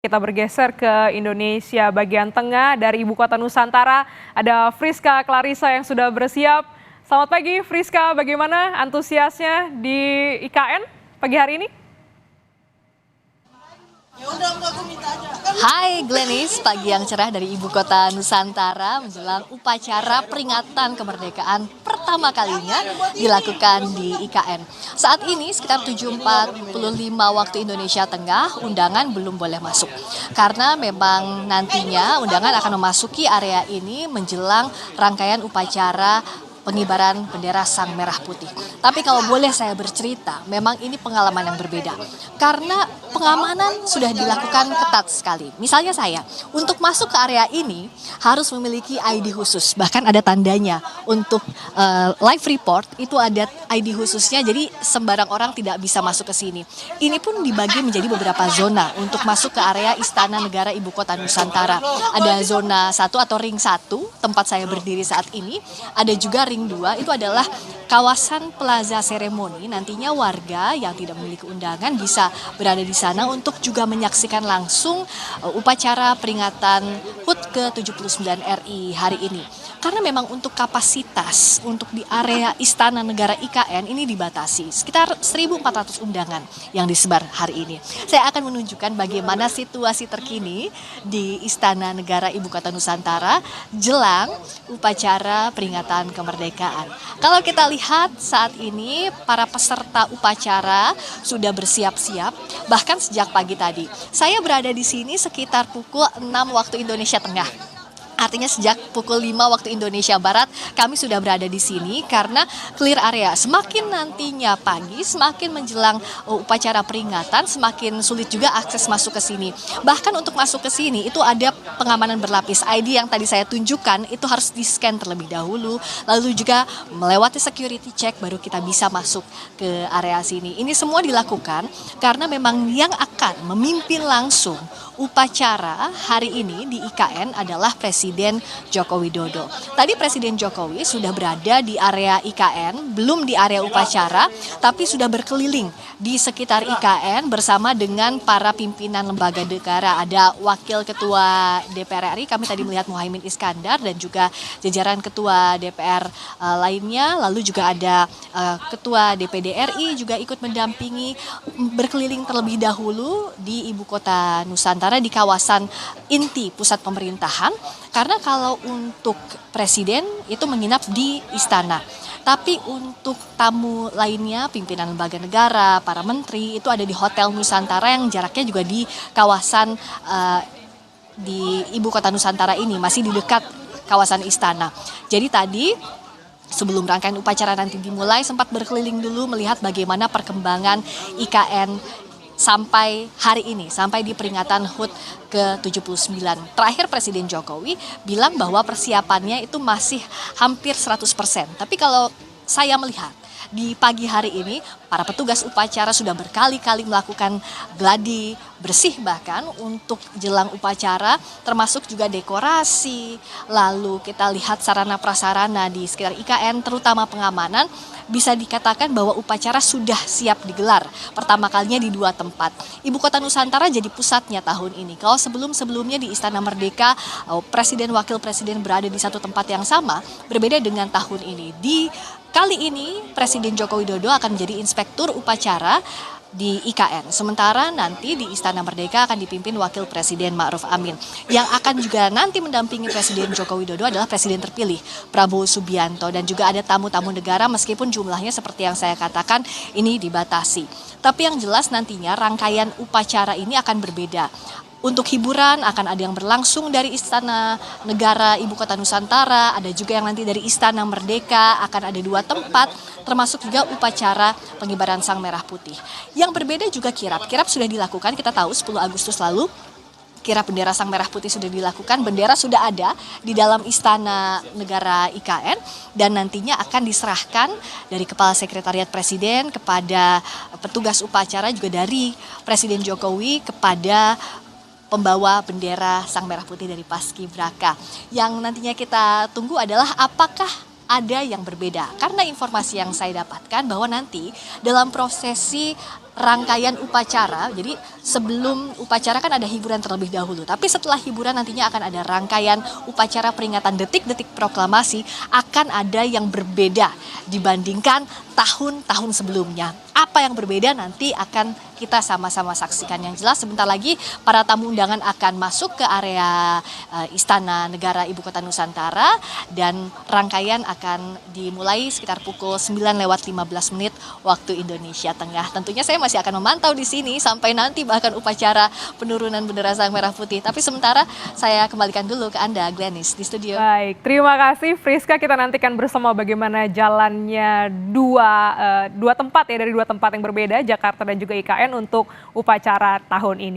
Kita bergeser ke Indonesia bagian tengah dari Ibu Kota Nusantara. Ada Friska Clarissa yang sudah bersiap. Selamat pagi Friska, bagaimana antusiasnya di IKN pagi hari ini? Hai Glenis, pagi yang cerah dari Ibu Kota Nusantara menjelang upacara peringatan kemerdekaan pertama kalinya dilakukan di IKN. Saat ini sekitar 7.45 waktu Indonesia Tengah, undangan belum boleh masuk. Karena memang nantinya undangan akan memasuki area ini menjelang rangkaian upacara pengibaran bendera Sang Merah Putih. Tapi kalau boleh saya bercerita, memang ini pengalaman yang berbeda. Karena pengamanan sudah dilakukan ketat sekali. Misalnya saya, untuk masuk ke area ini harus memiliki ID khusus. Bahkan ada tandanya untuk live report itu ada ID khususnya. Jadi sembarang orang tidak bisa masuk ke sini. Ini pun dibagi menjadi beberapa zona untuk masuk ke area Istana Negara Ibu Kota Nusantara. Ada zona 1 atau ring 1, tempat saya berdiri saat ini. Ada juga ring 2, itu adalah kawasan Plaza Seremoni. Nantinya warga yang tidak memiliki undangan bisa berada di sana untuk juga menyaksikan langsung upacara peringatan HUT ke-79 RI hari ini. Karena memang untuk kapasitas untuk di area Istana Negara IKN ini dibatasi. Sekitar 1.400 undangan yang disebar hari ini. Saya akan menunjukkan bagaimana situasi terkini di Istana Negara Ibu Kota Nusantara jelang upacara peringatan kemerdekaan. Kalau kita lihat saat ini para peserta upacara sudah bersiap-siap bahkan sejak pagi tadi. Saya berada di sini sekitar pukul 6 waktu Indonesia Tengah. Artinya sejak pukul 5 waktu Indonesia Barat kami sudah berada di sini karena clear area. Semakin nantinya pagi, semakin menjelang upacara peringatan, semakin sulit juga akses masuk ke sini. Bahkan untuk masuk ke sini itu ada pengamanan berlapis. ID yang tadi saya tunjukkan itu harus di-scan terlebih dahulu, lalu juga melewati security check baru kita bisa masuk ke area sini. Ini semua dilakukan karena memang yang akan memimpin langsung upacara hari ini di IKN adalah Presiden Joko Widodo. Tadi Presiden Jokowi sudah berada di area IKN, belum di area upacara, tapi sudah berkeliling di sekitar IKN bersama dengan para pimpinan lembaga negara. Ada Wakil Ketua DPR RI, kami tadi melihat Muhaimin Iskandar, dan juga jajaran Ketua DPR lainnya. Lalu juga ada Ketua DPD RI juga ikut mendampingi, berkeliling terlebih dahulu di Ibu Kota Nusantara di kawasan inti pusat pemerintahan, karena kalau untuk presiden itu menginap di istana. Tapi untuk tamu lainnya, pimpinan lembaga negara, para menteri itu ada di Hotel Nusantara yang jaraknya juga di kawasan di Ibu Kota Nusantara ini, masih di dekat kawasan istana. Jadi tadi sebelum rangkaian upacara nanti dimulai sempat berkeliling dulu melihat bagaimana perkembangan IKN sampai hari ini, sampai di peringatan HUT ke-79. Terakhir Presiden Jokowi bilang bahwa persiapannya itu masih hampir 100%. Tapi kalau saya melihat di pagi hari ini, para petugas upacara sudah berkali-kali melakukan gladi bersih bahkan untuk jelang upacara, termasuk juga dekorasi. Lalu kita lihat sarana prasarana di sekitar IKN, terutama pengamanan. Bisa dikatakan bahwa upacara sudah siap digelar. Pertama kalinya di 2 tempat. Ibu Kota Nusantara jadi pusatnya tahun ini. Kalau sebelum-sebelumnya di Istana Merdeka, Presiden Wakil Presiden berada di satu tempat yang sama, berbeda dengan tahun ini. Di kali ini Presiden Joko Widodo akan menjadi inspektur upacara di IKN. Sementara nanti di Istana Merdeka akan dipimpin Wakil Presiden Ma'ruf Amin. Yang akan juga nanti mendampingi Presiden Joko Widodo adalah Presiden terpilih Prabowo Subianto, dan juga ada tamu-tamu negara meskipun jumlahnya seperti yang saya katakan ini dibatasi. Tapi yang jelas nantinya rangkaian upacara ini akan berbeda. Untuk hiburan akan ada yang berlangsung dari Istana Negara Ibu Kota Nusantara, ada juga yang nanti dari Istana Merdeka, akan ada 2 tempat, termasuk juga upacara pengibaran Sang Merah Putih. Yang berbeda juga kirap. Kirap sudah dilakukan, kita tahu 10 Agustus lalu kirap bendera Sang Merah Putih sudah dilakukan, bendera sudah ada di dalam Istana Negara IKN, dan nantinya akan diserahkan dari Kepala Sekretariat Presiden kepada petugas upacara, juga dari Presiden Jokowi kepada pembawa bendera Sang Merah Putih dari Paskibraka. Yang nantinya kita tunggu adalah apakah ada yang berbeda. Karena informasi yang saya dapatkan bahwa nanti dalam prosesi rangkaian upacara, jadi sebelum upacara kan ada hiburan terlebih dahulu, tapi setelah hiburan nantinya akan ada rangkaian upacara peringatan detik-detik proklamasi, akan ada yang berbeda dibandingkan tahun-tahun sebelumnya. Apa yang berbeda nanti akan kita sama-sama saksikan. Yang jelas sebentar lagi para tamu undangan akan masuk ke area Istana Negara Ibu Kota Nusantara dan rangkaian akan dimulai sekitar pukul 9:15 waktu Indonesia Tengah. Tentunya saya masih akan memantau di sini sampai nanti bahkan upacara penurunan bendera Sang Merah Putih. Tapi sementara saya kembalikan dulu ke Anda, Glenis, di studio. Baik, terima kasih Friska. Kita nantikan bersama bagaimana jalannya dua tempat ya, dari dua tempat yang berbeda, Jakarta dan juga IKN untuk upacara tahun ini.